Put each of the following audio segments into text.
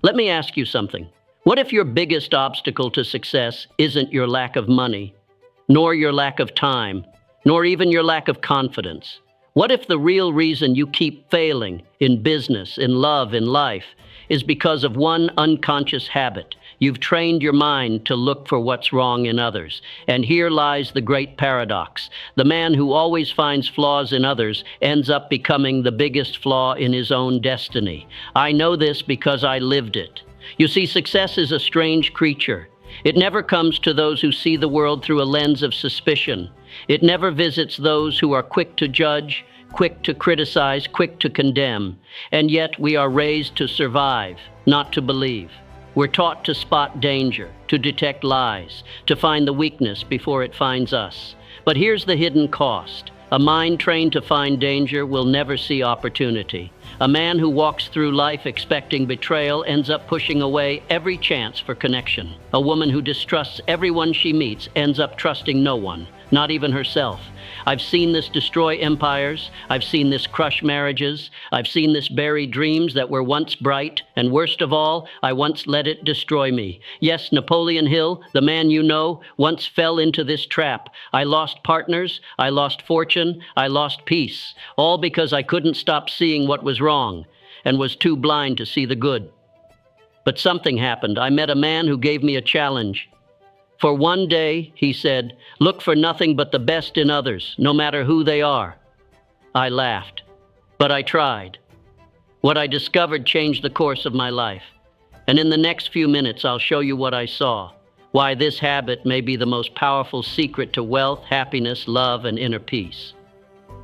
Let me ask you something. What if your biggest obstacle to success isn't your lack of money, nor your lack of time, nor even your lack of confidence? What if the real reason you keep failing in business, in love, in life, is because of one unconscious habit? You've trained your mind to look for what's wrong in others. And here lies the great paradox. The man who always finds flaws in others ends up becoming the biggest flaw in his own destiny. I know this because I lived it. You see, success is a strange creature. It never comes to those who see the world through a lens of suspicion. It never visits those who are quick to judge, quick to criticize, quick to condemn. And yet we are raised to survive, not to believe. We're taught to spot danger, to detect lies, to find the weakness before it finds us. But here's the hidden cost. A mind trained to find danger will never see opportunity. A man who walks through life expecting betrayal ends up pushing away every chance for connection. A woman who distrusts everyone she meets ends up trusting no one, not even herself. I've seen this destroy empires. I've seen this crush marriages. I've seen this bury dreams that were once bright. And worst of all, I once let it destroy me. Yes, Napoleon Hill, the man you know, once fell into this trap. I lost partners. I lost fortune. I lost peace. All because I couldn't stop seeing what was wrong and was too blind to see the good. But something happened. I met a man who gave me a challenge. For one day, he said, look for nothing but the best in others, no matter who they are. I laughed, but I tried. What I discovered changed the course of my life. And in the next few minutes, I'll show you what I saw, why this habit may be the most powerful secret to wealth, happiness, love, and inner peace.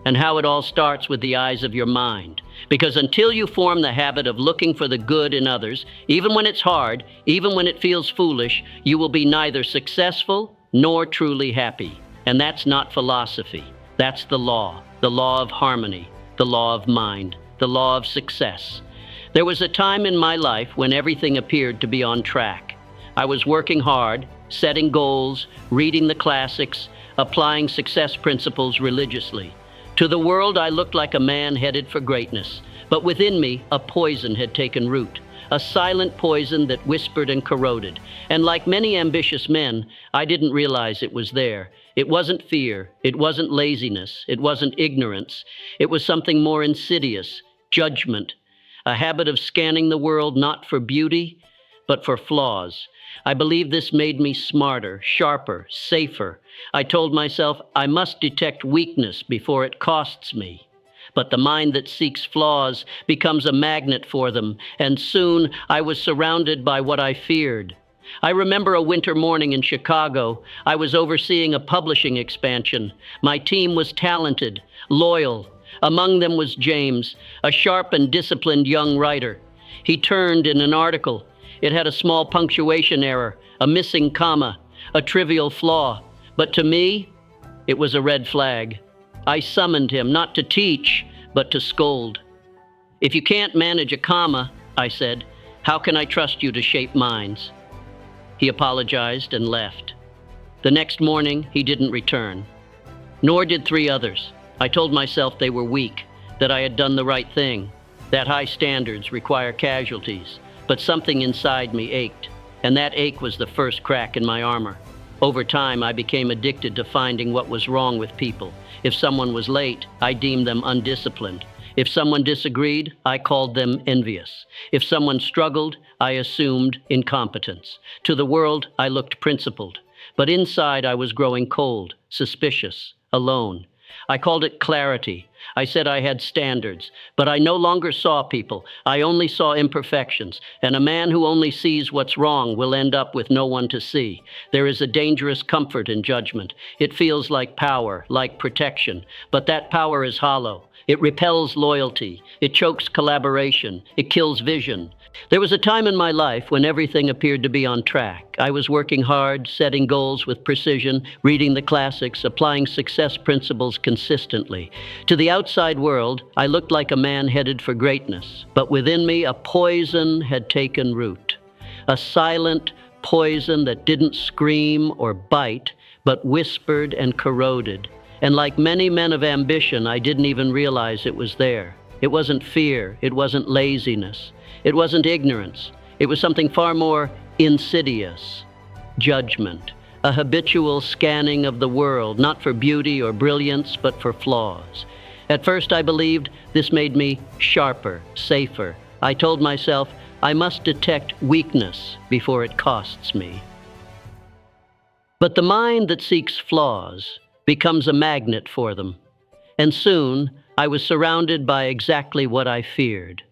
And how it all starts with the eyes of your mind. Because until you form the habit of looking for the good in others, even when it's hard, even when it feels foolish, you will be neither successful nor truly happy. And that's not philosophy. That's the law of harmony, the law of mind, the law of success. There was a time in my life when everything appeared to be on track. I was working hard, setting goals, reading the classics, applying success principles religiously. To the world, I looked like a man headed for greatness, but within me, a poison had taken root, a silent poison that whispered and corroded. And like many ambitious men, I didn't realize it was there. It wasn't fear, it wasn't laziness, it wasn't ignorance. It was something more insidious, judgment, a habit of scanning the world not for beauty, but for flaws. I believe this made me smarter, sharper, safer. I told myself I must detect weakness before it costs me. But the mind that seeks flaws becomes a magnet for them, and soon I was surrounded by what I feared. I remember a winter morning in Chicago. I was overseeing a publishing expansion. My team was talented, loyal. Among them was James, a sharp and disciplined young writer. He turned in an article. It had a small punctuation error, a missing comma, a trivial flaw. But to me, it was a red flag. I summoned him, not to teach, but to scold. If you can't manage a comma, I said, how can I trust you to shape minds? He apologized and left. The next morning, he didn't return. Nor did 3 others. I told myself they were weak, that I had done the right thing, that high standards require casualties. But something inside me ached, and that ache was the first crack in my armor. Over time, I became addicted to finding what was wrong with people. If someone was late, I deemed them undisciplined. If someone disagreed, I called them envious. If someone struggled, I assumed incompetence. To the world, I looked principled. But inside, I was growing cold, suspicious, alone. I called it clarity. I said I had standards, but I no longer saw people. I only saw imperfections, and a man who only sees what's wrong will end up with no one to see. There is a dangerous comfort in judgment. It feels like power, like protection, but that power is hollow. It repels loyalty. It chokes collaboration. It kills vision. There was a time in my life when everything appeared to be on track. I was working hard, setting goals with precision, reading the classics, applying success principles consistently. To the outside world, I looked like a man headed for greatness, but within me a poison had taken root. A silent poison that didn't scream or bite, but whispered and corroded. And like many men of ambition, I didn't even realize it was there. It wasn't fear. It wasn't laziness. It wasn't ignorance. It was something far more insidious: judgment, a habitual scanning of the world, not for beauty or brilliance, but for flaws. At first I believed this made me sharper, safer. I told myself I must detect weakness before it costs me. But the mind that seeks flaws becomes a magnet for them, and soon I was surrounded by exactly what I feared.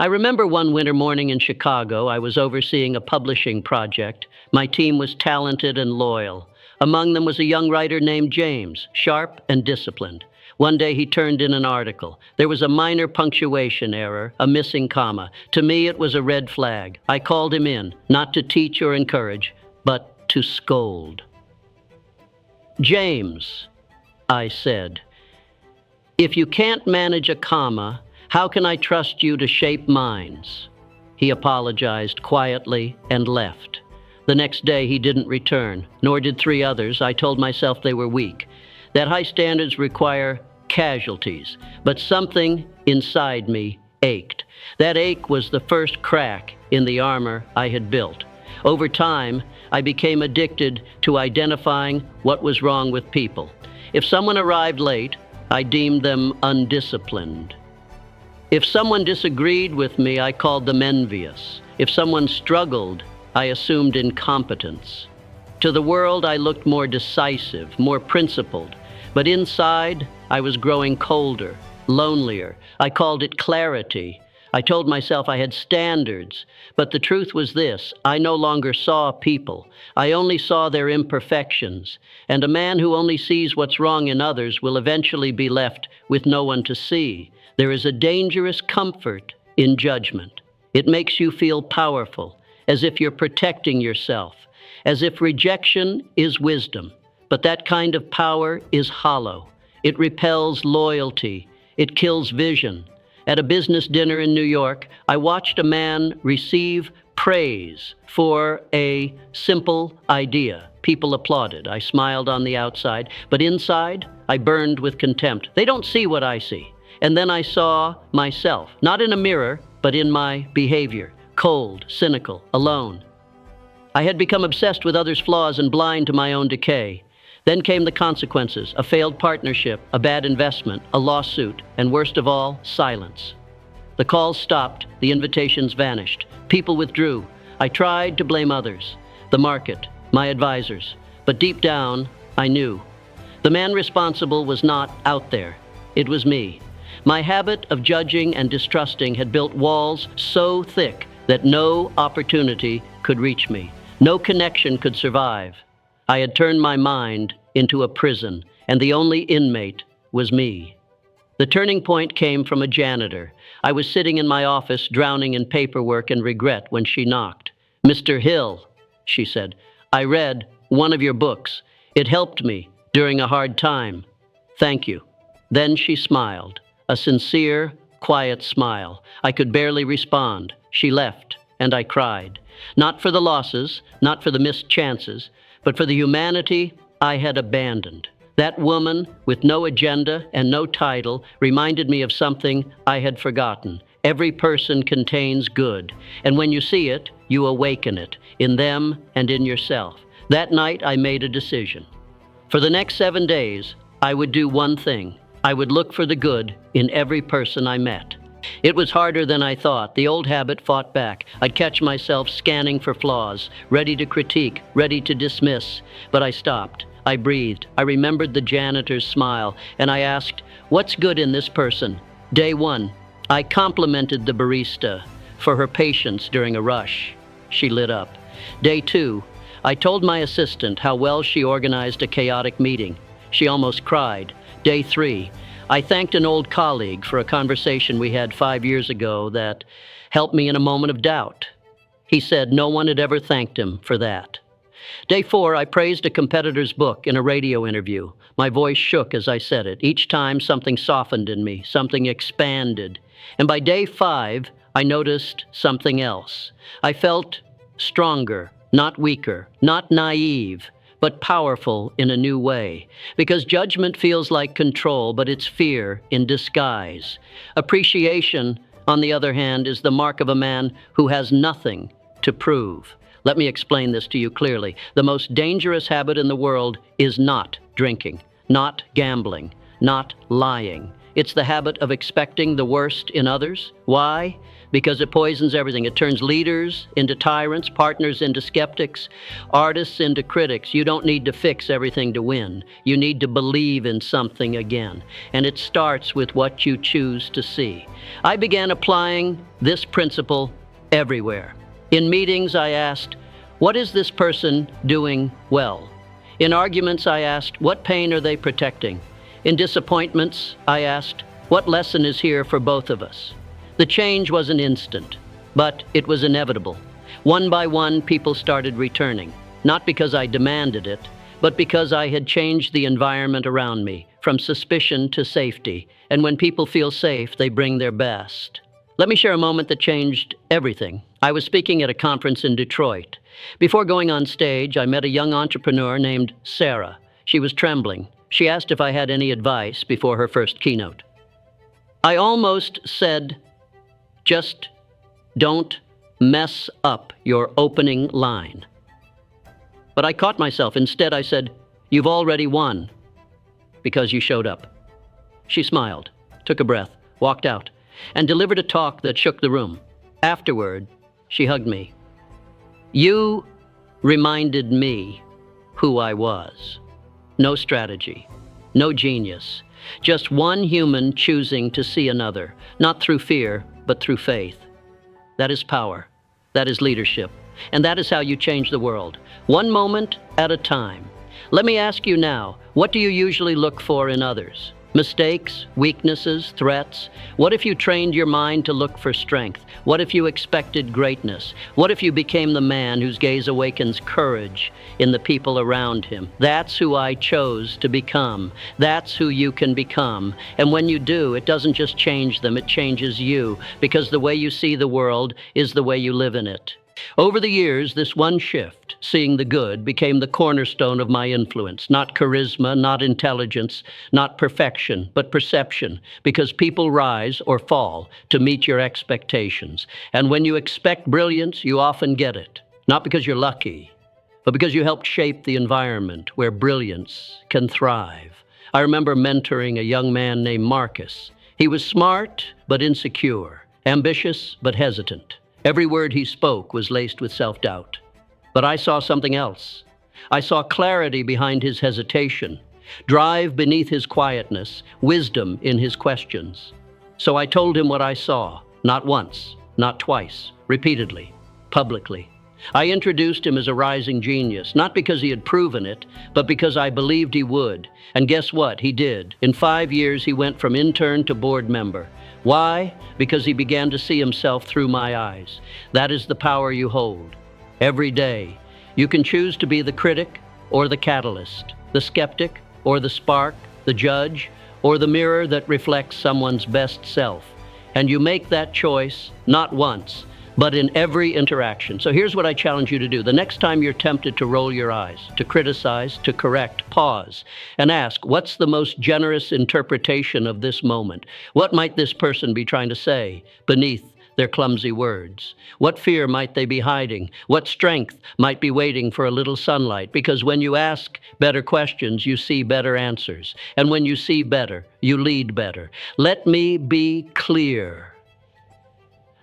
I remember one winter morning in Chicago. I was overseeing a publishing project. My team was talented and loyal. Among them was a young writer named James, sharp and disciplined. One day he turned in an article. There was a minor punctuation error, a missing comma. To me, it was a red flag. I called him in, not to teach or encourage, but to scold. "James," I said, "if you can't manage a comma, how can I trust you to shape minds?" He apologized quietly and left. The next day he didn't return, nor did 3 others. I told myself they were weak, that high standards require casualties, but something inside me ached. That ache was the first crack in the armor I had built. Over time, I became addicted to identifying what was wrong with people. If someone arrived late, I deemed them undisciplined. If someone disagreed with me, I called them envious. If someone struggled, I assumed incompetence. To the world, I looked more decisive, more principled. But inside, I was growing colder, lonelier. I called it clarity. I told myself I had standards. But the truth was this: I no longer saw people. I only saw their imperfections. And a man who only sees what's wrong in others will eventually be left with no one to see. There is a dangerous comfort in judgment. It makes you feel powerful, as if you're protecting yourself, as if rejection is wisdom. But that kind of power is hollow. It repels loyalty. It kills vision. At a business dinner in New York, I watched a man receive praise for a simple idea. People applauded. I smiled on the outside, but inside, I burned with contempt. They don't see what I see. And then I saw myself, not in a mirror, but in my behavior, cold, cynical, alone. I had become obsessed with others' flaws and blind to my own decay. Then came the consequences: a failed partnership, a bad investment, a lawsuit, and worst of all, silence. The calls stopped, the invitations vanished, people withdrew. I tried to blame others, the market, my advisors, but deep down, I knew. The man responsible was not out there. It was me. My habit of judging and distrusting had built walls so thick that no opportunity could reach me. No connection could survive. I had turned my mind into a prison, and the only inmate was me. The turning point came from a janitor. I was sitting in my office, drowning in paperwork and regret, when she knocked. "Mr. Hill," she said, "I read one of your books. It helped me during a hard time. Thank you." Then she smiled, a sincere, quiet smile. I could barely respond. She left, and I cried. Not for the losses, not for the missed chances, but for the humanity I had abandoned. That woman, with no agenda and no title, reminded me of something I had forgotten. Every person contains good, and when you see it, you awaken it, in them and in yourself. That night, I made a decision. For the next 7 days, I would do one thing. I would look for the good in every person I met. It was harder than I thought. The old habit fought back. I'd catch myself scanning for flaws, ready to critique, ready to dismiss. But I stopped. I breathed. I remembered the janitor's smile, and I asked, "What's good in this person?" Day 1, I complimented the barista for her patience during a rush. She lit up. Day 2, I told my assistant how well she organized a chaotic meeting. She almost cried. Day 3, I thanked an old colleague for a conversation we had 5 years ago that helped me in a moment of doubt. He said no one had ever thanked him for that. Day 4, I praised a competitor's book in a radio interview. My voice shook as I said it. Each time, something softened in me, something expanded. And by day 5, I noticed something else. I felt stronger, not weaker, not naive, but powerful in a new way. Because judgment feels like control, but it's fear in disguise. Appreciation on the other hand, is the mark of a man who has nothing to prove. Let me explain this to you clearly. The most dangerous habit in the world is not drinking, not gambling, not lying. It's the habit of expecting the worst in others. Why? Because it poisons everything. It turns leaders into tyrants, partners into skeptics, artists into critics. You don't need to fix everything to win. You need to believe in something again. And it starts with what you choose to see. I began applying this principle everywhere. In meetings, I asked, what is this person doing well? In arguments, I asked, what pain are they protecting? In disappointments, I asked, what lesson is here for both of us? The change wasn't instant, but it was inevitable. One by one, people started returning, not because I demanded it, but because I had changed the environment around me, from suspicion to safety. And when people feel safe, they bring their best. Let me share a moment that changed everything. I was speaking at a conference in Detroit. Before going on stage, I met a young entrepreneur named Sarah. She was trembling. She asked if I had any advice before her first keynote. I almost said, just don't mess up your opening line. But I caught myself. Instead, I said, you've already won because you showed up. She smiled, took a breath, walked out, and delivered a talk that shook the room. Afterward, she hugged me. You reminded me who I was. No strategy, no genius, just one human choosing to see another, not through fear, but through faith. That is power. That is leadership. And that is how you change the world, one moment at a time. Let me ask you now, what do you usually look for in others? Mistakes, weaknesses, threats? What if you trained your mind to look for strength? What if you expected greatness? What if you became the man whose gaze awakens courage in the people around him? That's who I chose to become. That's who you can become. And when you do, it doesn't just change them, it changes you, because the way you see the world is the way you live in it. Over the years, this one shift, seeing the good, became the cornerstone of my influence. Not charisma, not intelligence, not perfection, but perception, because people rise or fall to meet your expectations. And when you expect brilliance, you often get it. Not because you're lucky, but because you helped shape the environment where brilliance can thrive. I remember mentoring a young man named Marcus. He was smart, but insecure, ambitious, but hesitant. Every word he spoke was laced with self-doubt. But I saw something else. I saw clarity behind his hesitation, drive beneath his quietness, wisdom in his questions. So I told him what I saw, not once, not twice, repeatedly, publicly. I introduced him as a rising genius, not because he had proven it, but because I believed he would. And guess what? He did. In 5 years, he went from intern to board member. Why? Because he began to see himself through my eyes. That is the power you hold. Every day, you can choose to be the critic or the catalyst, the skeptic or the spark, the judge or the mirror that reflects someone's best self. And you make that choice not once, but in every interaction. So here's what I challenge you to do. The next time you're tempted to roll your eyes, to criticize, to correct, pause and ask, what's the most generous interpretation of this moment? What might this person be trying to say beneath their clumsy words? What fear might they be hiding? What strength might be waiting for a little sunlight? Because when you ask better questions, you see better answers. And when you see better, you lead better. Let me be clear.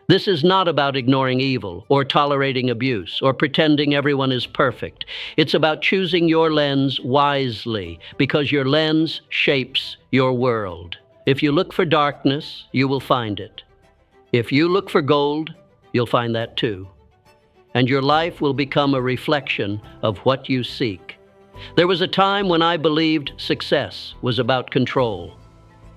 This is not about ignoring evil or tolerating abuse or pretending everyone is perfect. It's about choosing your lens wisely, because your lens shapes your world. If you look for darkness, you will find it. If you look for gold, you'll find that too. And your life will become a reflection of what you seek. There was a time when I believed success was about control,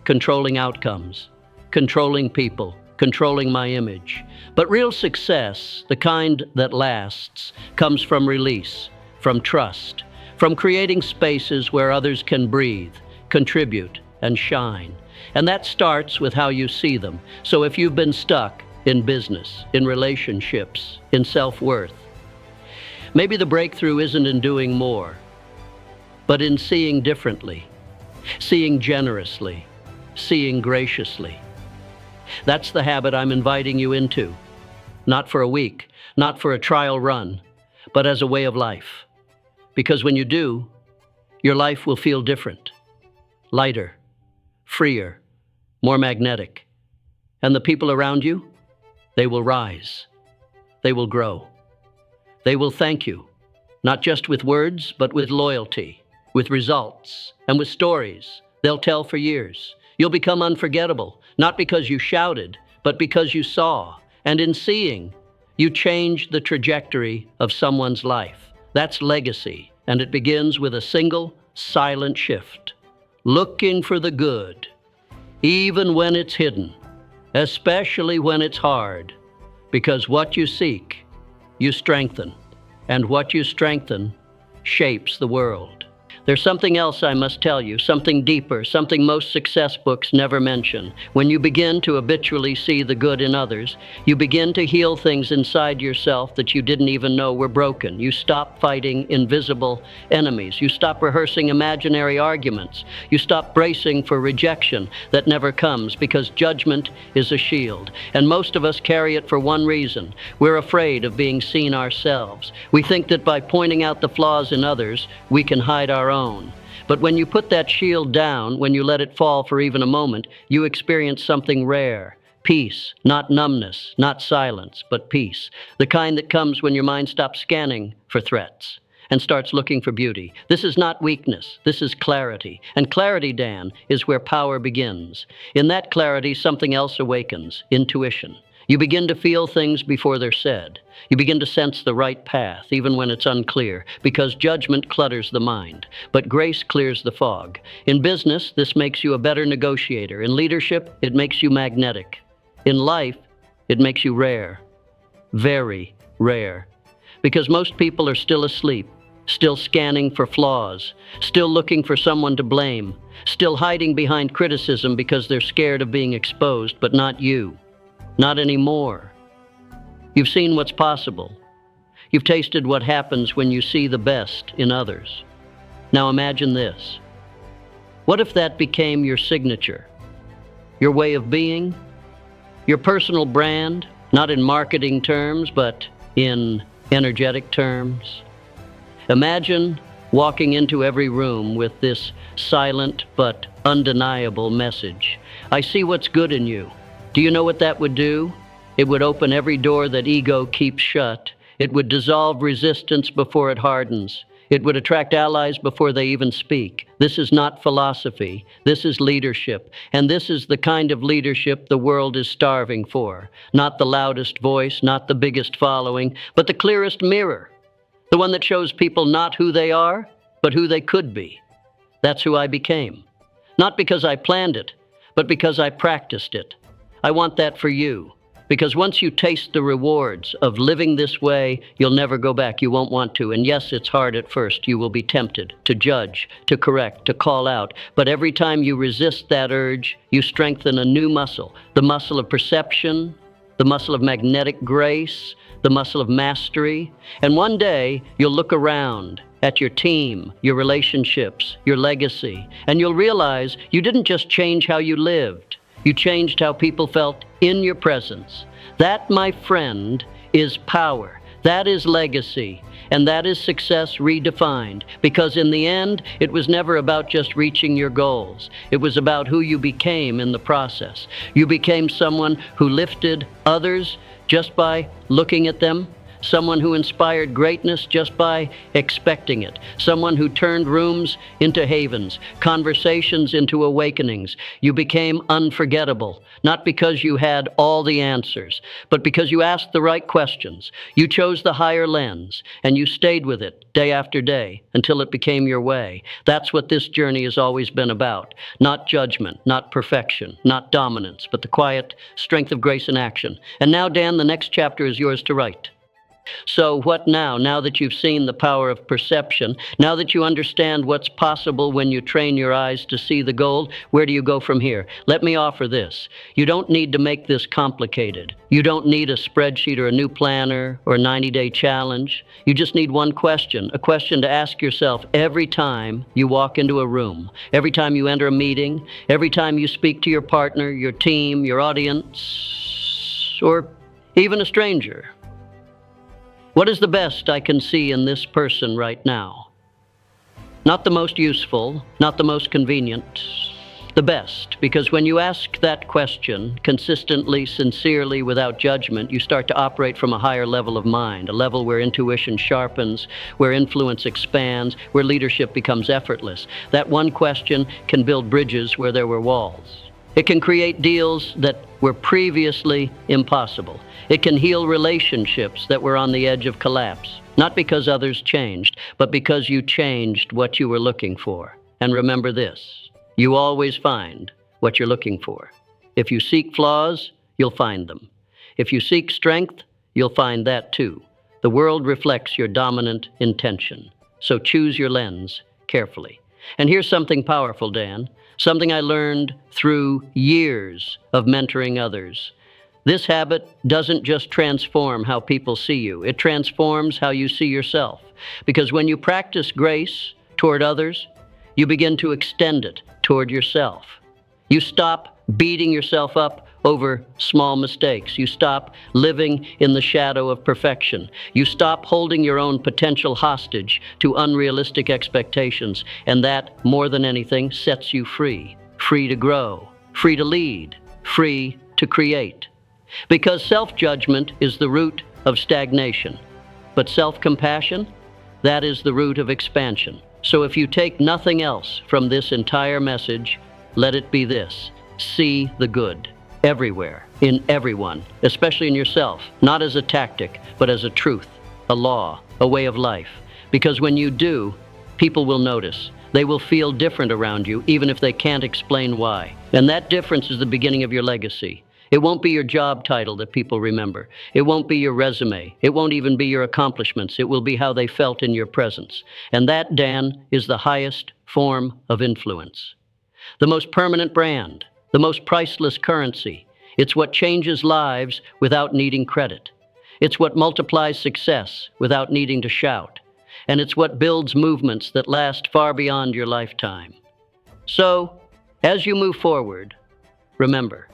controlling outcomes, controlling people, controlling my image. But real success, the kind that lasts, comes from release, from trust, from creating spaces where others can breathe, contribute, and shine. And that starts with how you see them. So if you've been stuck in business, in relationships, in self-worth, maybe the breakthrough isn't in doing more, but in seeing differently, seeing generously, seeing graciously. That's the habit I'm inviting you into. Not for a week, not for a trial run, but as a way of life. Because when you do, your life will feel different, lighter, freer, more magnetic. And the people around you, they will rise. They will grow. They will thank you, not just with words, but with loyalty, with results, and with stories they'll tell for years. You'll become unforgettable, not because you shouted, but because you saw. And in seeing, you changed the trajectory of someone's life. That's legacy, and it begins with a single, silent shift. Looking for the good, even when it's hidden, especially when it's hard, because what you seek, you strengthen, and what you strengthen shapes the world. There's something else I must tell you, something deeper, something most success books never mention. When you begin to habitually see the good in others, you begin to heal things inside yourself that you didn't even know were broken. You stop fighting invisible enemies. You stop rehearsing imaginary arguments. You stop bracing for rejection that never comes, because judgment is a shield. And most of us carry it for one reason. We're afraid of being seen ourselves. We think that by pointing out the flaws in others, we can hide our own. But when you put that shield down, when you let it fall for even a moment, you experience something rare. Peace, not numbness, not silence, but peace. The kind that comes when your mind stops scanning for threats and starts looking for beauty. This is not weakness, this is clarity. And clarity, Dan, is where power begins. In that clarity, something else awakens, intuition. You begin to feel things before they're said. You begin to sense the right path, even when it's unclear, because judgment clutters the mind, but grace clears the fog. In business, this makes you a better negotiator. In leadership, it makes you magnetic. In life, it makes you rare, very rare, because most people are still asleep, still scanning for flaws, still looking for someone to blame, still hiding behind criticism because they're scared of being exposed, but not you. Not anymore. You've seen what's possible. You've tasted what happens when you see the best in others. Now imagine this. What if that became your signature, your way of being, your personal brand, not in marketing terms, but in energetic terms? Imagine walking into every room with this silent but undeniable message. I see what's good in you. Do you know what that would do? It would open every door that ego keeps shut. It would dissolve resistance before it hardens. It would attract allies before they even speak. This is not philosophy. This is leadership. And this is the kind of leadership the world is starving for. Not the loudest voice, not the biggest following, but the clearest mirror. The one that shows people not who they are, but who they could be. That's who I became. Not because I planned it, but because I practiced it. I want that for you, because once you taste the rewards of living this way, you'll never go back. You won't want to. And yes, it's hard at first. You will be tempted to judge, to correct, to call out. But every time you resist that urge, you strengthen a new muscle, the muscle of perception, the muscle of magnetic grace, the muscle of mastery. And one day, you'll look around at your team, your relationships, your legacy, and you'll realize you didn't just change how you lived. You changed how people felt in your presence. That, my friend, is power. That is legacy. And that is success redefined. Because in the end, it was never about just reaching your goals. It was about who you became in the process. You became someone who lifted others just by looking at them. Someone who inspired greatness just by expecting it. Someone who turned rooms into havens, conversations into awakenings. You became unforgettable, not because you had all the answers, but because you asked the right questions. You chose the higher lens, and you stayed with it day after day until it became your way. That's what this journey has always been about. Not judgment, not perfection, not dominance, but the quiet strength of grace in action. And now, Dan, the next chapter is yours to write. So what now? Now that you've seen the power of perception, now that you understand what's possible when you train your eyes to see the gold, where do you go from here? Let me offer this. You don't need to make this complicated. You don't need a spreadsheet or a new planner or a 90-day challenge. You just need one question, a question to ask yourself every time you walk into a room, every time you enter a meeting, every time you speak to your partner, your team, your audience, or even a stranger. What is the best I can see in this person right now? Not the most useful, not the most convenient, the best. Because when you ask that question consistently, sincerely, without judgment, you start to operate from a higher level of mind, a level where intuition sharpens, where influence expands, where leadership becomes effortless. That one question can build bridges where there were walls. It can create deals that were previously impossible. It can heal relationships that were on the edge of collapse, not because others changed, but because you changed what you were looking for. And remember this, you always find what you're looking for. If you seek flaws, you'll find them. If you seek strength, you'll find that too. The world reflects your dominant intention. So choose your lens carefully. And here's something powerful, Dan. Something I learned through years of mentoring others. This habit doesn't just transform how people see you, it transforms how you see yourself. Because when you practice grace toward others, you begin to extend it toward yourself. You stop beating yourself up over small mistakes. You stop living in the shadow of perfection. You stop holding your own potential hostage to unrealistic expectations. And that, more than anything, sets you free. Free to grow, free to lead, free to create. Because self-judgment is the root of stagnation. But self-compassion, that is the root of expansion. So if you take nothing else from this entire message, let it be this: see the good. Everywhere, in everyone, especially in yourself, not as a tactic, but as a truth, a law, a way of life. Because when you do, people will notice. They will feel different around you, even if they can't explain why. And that difference is the beginning of your legacy. It won't be your job title that people remember. It won't be your resume. It won't even be your accomplishments. It will be how they felt in your presence. And that, Dan, is the highest form of influence. The most permanent brand. The most priceless currency. It's what changes lives without needing credit. It's what multiplies success without needing to shout. And it's what builds movements that last far beyond your lifetime. So, as you move forward, remember,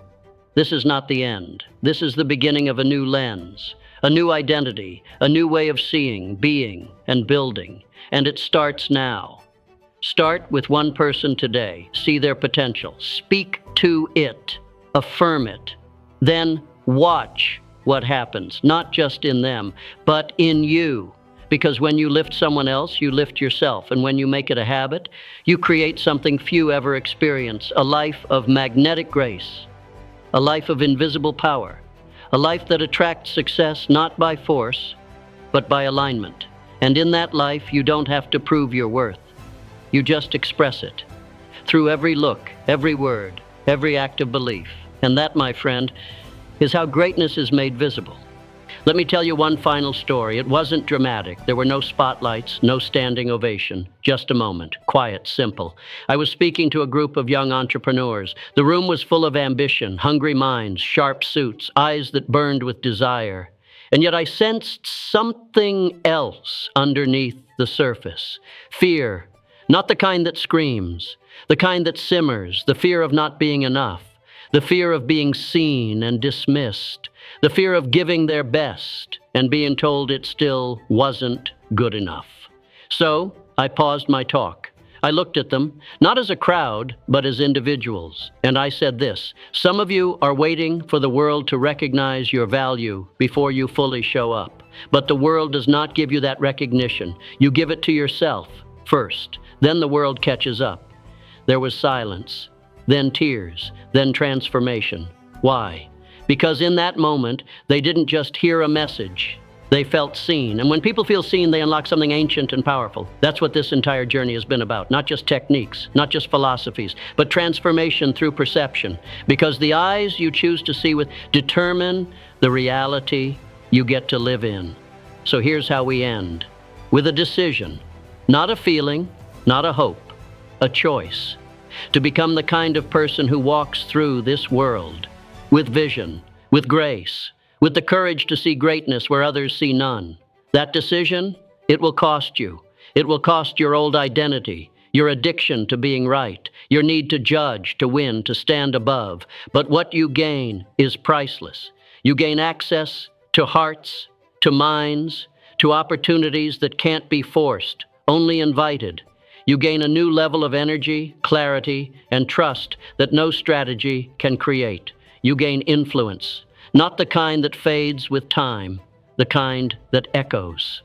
this is not the end. This is the beginning of a new lens, a new identity, a new way of seeing, being, and building. And it starts now. Start with one person today. See their potential. Speak to it. Affirm it. Then watch what happens, not just in them, but in you. Because when you lift someone else, you lift yourself. And when you make it a habit, you create something few ever experience, a life of magnetic grace, a life of invisible power, a life that attracts success not by force, but by alignment. And in that life, you don't have to prove your worth. You just express it through every look, every word, every act of belief. And that, my friend, is how greatness is made visible. Let me tell you one final story. It wasn't dramatic. There were no spotlights, no standing ovation, just a moment, quiet, simple. I was speaking to a group of young entrepreneurs. The room was full of ambition, hungry minds, sharp suits, eyes that burned with desire. And yet I sensed something else underneath the surface. Fear. Not the kind that screams, the kind that simmers, the fear of not being enough, the fear of being seen and dismissed, the fear of giving their best and being told it still wasn't good enough. So I paused my talk. I looked at them, not as a crowd, but as individuals. And I said this: some of you are waiting for the world to recognize your value before you fully show up. But the world does not give you that recognition. You give it to yourself first. Then the world catches up. There was silence, then tears, then transformation. Why? Because in that moment, they didn't just hear a message, they felt seen. And when people feel seen, they unlock something ancient and powerful. That's what this entire journey has been about. Not just techniques, not just philosophies, but transformation through perception. Because the eyes you choose to see with determine the reality you get to live in. So here's how we end. With a decision, not a feeling, not a hope, a choice. To become the kind of person who walks through this world with vision, with grace, with the courage to see greatness where others see none. That decision, it will cost you. It will cost your old identity, your addiction to being right, your need to judge, to win, to stand above. But what you gain is priceless. You gain access to hearts, to minds, to opportunities that can't be forced, only invited. You gain a new level of energy, clarity, and trust that no strategy can create. You gain influence, not the kind that fades with time, the kind that echoes.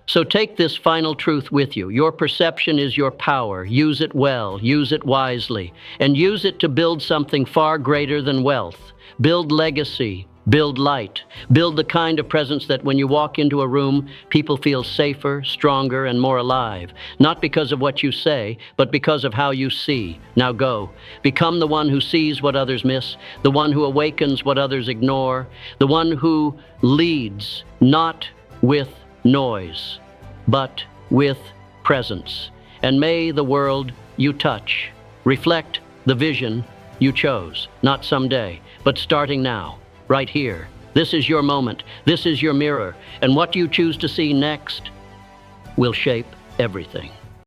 So take this final truth with you. Your perception is your power. Use it well, use it wisely, and use it to build something far greater than wealth. Build legacy, build light, build the kind of presence that when you walk into a room, people feel safer, stronger, and more alive. Not because of what you say, but because of how you see. Now go. Become the one who sees what others miss, the one who awakens what others ignore, the one who leads, not with noise, but with presence. And may the world you touch reflect the vision you chose, not someday, but starting now, right here. This is your moment. This is your mirror. And what you choose to see next will shape everything.